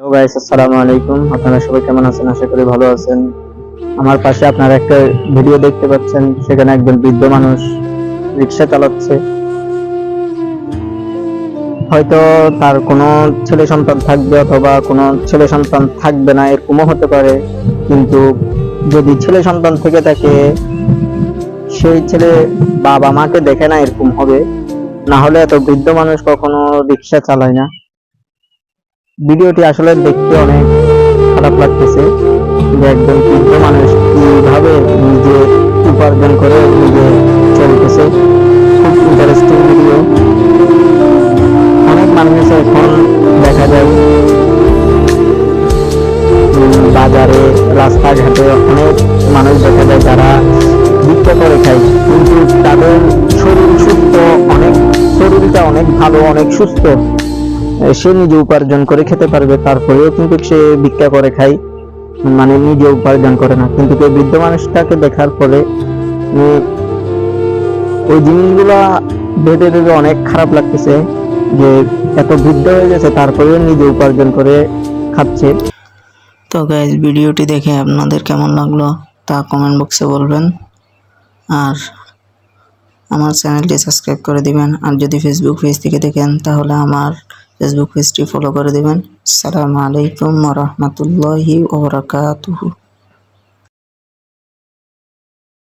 Hello guys, আসসালামু আলাইকুম। আপনারা সবাই কেমন আছেন? আশা করি ভালো আছেন। আমার পাশে আপনারা একটা ভিডিও দেখতে পাচ্ছেন, সেখানে একজন বৃদ্ধ মানুষ রিক্সা চালাচ্ছে। হয়তো তার কোনো ছেলে সন্তান থাকবে অথবা কোনো ছেলে সন্তান থাকবে না, এরকমও হতে পারে। কিন্তু যদি ছেলে সন্তান থেকে থাকে, সেই ছেলে বাবা মাকে দেখে না, এরকম হবে। না হলে এত বৃদ্ধ মানুষ কখনো রিক্সা চালায় না। ভিডিওটি আসলে দেখতে অনেক খারাপ লাগতেছে যে একজন বৃদ্ধ মানুষ কিভাবে নিজে উপার্জন করে নিজে চলতেছে। খুব ইন্টারেস্টিং ভিডিও। অনেক মানুষ এখন দেখা যায় বাজারে, রাস্তাঘাটে অনেক মানুষ দেখা যায় যারা ভিক্ষা করে খায়, কিন্তু তাদের শরীরটা অনেক ভালো, অনেক সুস্থ। সে নিজে উপার্জন করে খেতে পারবে, তারপরেও কিন্তু সে ভিক্ষা করে খায়, মানে নিজে উপার্জন করে না। কিন্তু এই বৃদ্ধ মানুষটাকে দেখার পরে ওই জিনিসগুলা ভেবে ভেবে অনেক খারাপ লাগতেছে যে এত বৃদ্ধ হয়ে গেছে, তারপরেও নিজে উপার্জন করে খাচ্ছে। তো গাইজ, ভিডিওটি দেখে আপনাদের কেমন লাগলো তা কমেন্ট বক্সে বলবেন। আর আমার চ্যানেলটি সাবস্ক্রাইব করে দিবেন। আর যদি ফেসবুক পেজ থেকে দেখেন তাহলে আমার ফেসবুক পেজটি ফলো করে দিবেন। আসসালামু আলাইকুম ওয়া রাহমাতুল্লাহি ওয়া বারাকাতুহু।